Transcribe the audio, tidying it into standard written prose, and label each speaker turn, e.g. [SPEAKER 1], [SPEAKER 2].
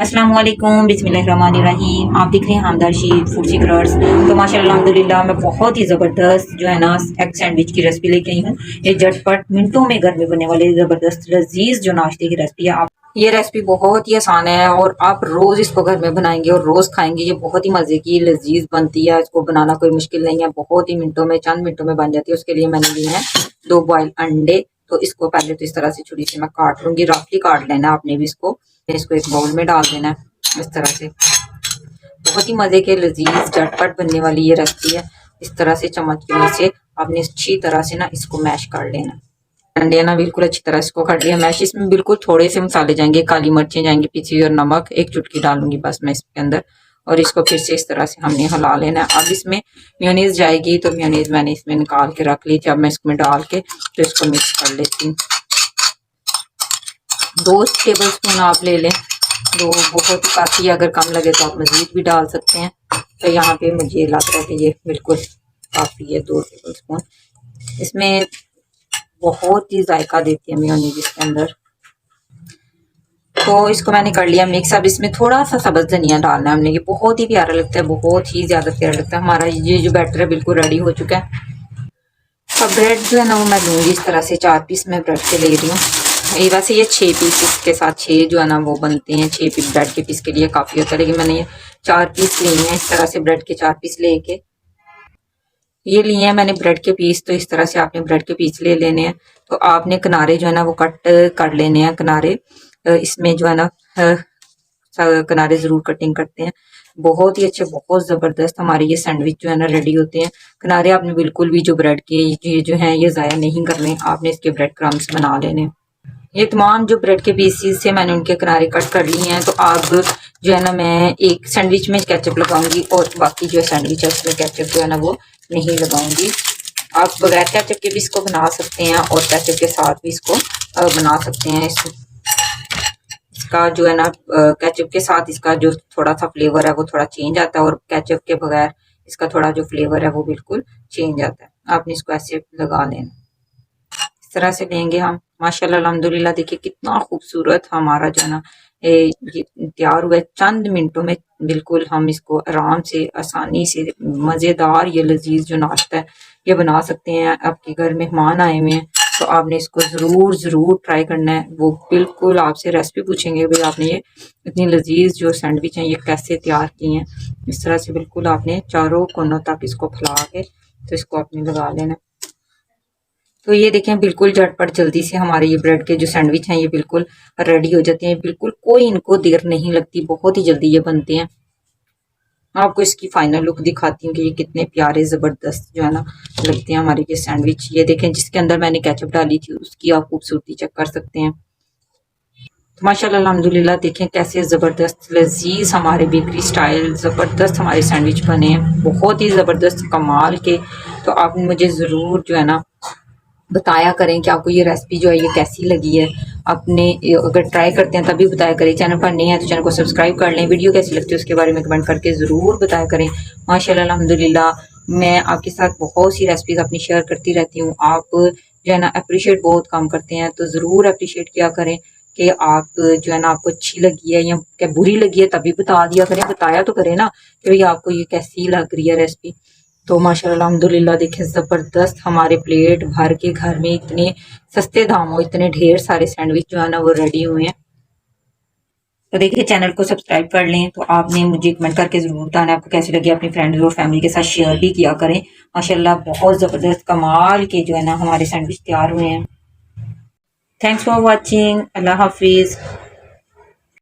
[SPEAKER 1] अस्सलाम वालेकुम बिस्मिल्लाहिर्रहमानिर्रहीम। आप देख रहे हैं हमदर्द शीद फूड सीक्रेट्स। तो माशाल्लाह अल्हम्दुलिल्लाह मैं बहुत ही ज़बरदस्त जो है ना एग सैंडविच की रेसिपी लेके आई हूँ। ये झटपट मिनटों में घर में बनने वाले ज़बरदस्त लजीज जो नाश्ते की रेसिपी है। आप ये रेसिपी बहुत ही आसान है और आप रोज़ इसको घर में बनाएंगे और रोज़ खाएंगे। ये बहुत ही मज़े की लजीज बनती है। इसको बनाना कोई मुश्किल नहीं है, बहुत ही मिनटों में चंद मिनटों में बन जाती है। उसके लिए मैंने लिए हैं 2 बॉयल अंडे। तो इसको पहले तो इस तरह से छुरी से मैं काट लूंगी, रफली काट लेना है आपने भी इसको एक बाउल में डाल देना है इस तरह से। बहुत ही मजे के लजीज झटपट बनने वाली ये रेसिपी है। इस तरह से चम्मच की मदद से आपने अच्छी तरह से ना इसको मैश कर लेना। अंडे ना बिल्कुल अच्छी तरह इसको कर लिया मैश। इसमें बिल्कुल थोड़े से मसाले जाएंगे, काली मिर्चें जाएंगी पिसी हुई और नमक 1 चुटकी डालूंगी बस मैं इसके अंदर। और इसको फिर से इस तरह से हमने हिला लेना है। अब इसमें मेयोनीज जाएगी, तो मेयोनीज मैंने इसमें निकाल के रख ली थी। अब मैं इसमें डाल के तो इसको मिक्स कर लेती हूँ। 2 टेबल स्पून आप ले लें, 2 बहुत ही काफ़ी है। अगर कम लगे तो आप मज़ीद भी डाल सकते हैं। तो यहाँ पे मुझे लग रहा है कि ये बिल्कुल काफ़ी है 2 टेबल स्पून। इसमें बहुत ही जायका देती है मेयोनीज इसके अंदर। तो इसको मैंने कर लिया मिक्स। अब इसमें थोड़ा सा सब्ज़ धनिया डालना है हमने। ये बहुत ही प्यारा लगता है, बहुत ही ज़्यादा प्यारा लगता है। हमारा ये जो बैटर है बिल्कुल रेडी हो चुका है। अब ब्रेड जो है ना वो मैं लूँगी इस तरह से 4 पीस मैं ब्रेड के ले रही हूँ। ये वैसे ये 6 पीस इसके साथ 6 जो है ना वो बनते हैं। 6 पीस ब्रेड के पीस के लिए काफ़ी होता है, लेकिन मैंने ये 4 पीस लिए हैं। इस तरह से ब्रेड के 4 पीस लेके ये लिए हैं मैंने ब्रेड के पीस। तो इस तरह से आपने ब्रेड के पीस ले लेने हैं। तो आपने किनारे जो है ना वो कट कर लेने हैं किनारे। इसमें जो है ना किनारे ज़रूर कटिंग करते हैं। बहुत ही अच्छे, बहुत ज़बरदस्त हमारे ये सैंडविच जो है ना रेडी होते हैं। किनारे आपने बिल्कुल भी जो ब्रेड के ये जो हैं ये ज़ाया नहीं करने, आपने इसके ब्रेड क्रम्स बना लेने। ये तमाम जो ब्रेड के पीसीस से मैंने उनके किनारे कट कर लिए हैं। तो अब जो है ना मैं एक सैंडविच में केचप लगाऊंगी और बाकी जो सैंडविच है उसमें केचप जो है ना वो नहीं लगाऊंगी। आप बगैर केचप के भी इसको बना सकते हैं और केचप के साथ भी इसको बना सकते हैं। इसका जो है ना केचप के साथ इसका जो थोड़ा सा फ्लेवर है वो थोड़ा चेंज आता है और केचप के बगैर इसका थोड़ा जो फ्लेवर है वो बिल्कुल चेंज आता है। आपने इसको ऐसे लगा लेना, इस तरह से लेंगे हम। माशाल्लाह अल्हम्दुलिल्लाह देखिए कितना खूबसूरत हमारा जो है ना ये तैयार हुआ है चंद मिनटों में। बिल्कुल हम इसको आराम से आसानी से मज़ेदार ये लजीज जो नाश्ता है ये बना सकते हैं। आपके घर मेहमान आए हुए हैं तो आपने इसको ज़रूर ट्राई करना है। वो बिल्कुल आपसे रेसिपी पूछेंगे भाई आपने ये इतनी लजीज जो सैंडविच हैं ये कैसे तैयार की हैं। इस तरह से बिल्कुल आपने चारों कोनों तक इसको फैला के तो इसको आपने लगा लेना। तो ये देखें बिल्कुल झटपट जल्दी से हमारे ये ब्रेड के जो सैंडविच हैं ये बिल्कुल रेडी हो जाते हैं। बिल्कुल कोई इनको देर नहीं लगती, बहुत ही जल्दी ये बनते हैं। आपको इसकी फाइनल लुक दिखाती हूँ कि ये कितने प्यारे ज़बरदस्त जो है ना लगते हैं हमारे ये सैंडविच। ये देखें जिसके अंदर मैंने केचप डाली थी उसकी आप खूबसूरती चेक कर सकते हैं। तो माशाल्लाह अल्हम्दुलिल्लाह देखें कैसे ज़बरदस्त लजीज हमारे बेकरी स्टाइल ज़बरदस्त हमारे सैंडविच बने हैं, बहुत ही ज़बरदस्त कमाल के। तो आप मुझे ज़रूर जो है ना बताया करें कि आपको ये रेसिपी जो है ये कैसी लगी है। आपने अगर ट्राई करते हैं तभी बताया करें। चैनल पर नहीं है तो चैनल को सब्सक्राइब कर लें। वीडियो कैसी लगती है उसके बारे में कमेंट करके ज़रूर बताया करें। माशाल्लाह अल्हम्दुलिल्लाह मैं आपके साथ बहुत सी रेसिपीज़ अपनी शेयर करती रहती हूँ। आप जो है ना अप्रिशिएट बहुत कम करते हैं, तो ज़रूर अप्रिशिएट किया करें कि आप जो है ना आपको अच्छी लगी है या क्या बुरी लगी है तभी बता दिया करें। बताया तो करें ना कि भाई आपको ये कैसी लग रही है रेसिपी। तो माशाल्लाह अल्हम्दुलिल्लाह देखिए ज़बरदस्त हमारे प्लेट भर के घर में इतने सस्ते दामों इतने ढेर सारे सैंडविच जो है ना वो रेडी हुए हैं। तो देखिए चैनल को सब्सक्राइब कर लें। तो आपने मुझे कमेंट करके ज़रूर बताना आपको कैसी लगी। अपनी फ्रेंड्स और फैमिली के साथ शेयर भी किया करें। माशाल्लाह बहुत ज़बरदस्त कमाल के जो है ना हमारे सैंडविच तैयार हुए हैं। Thanks for watching. अल्लाह हाफिज़।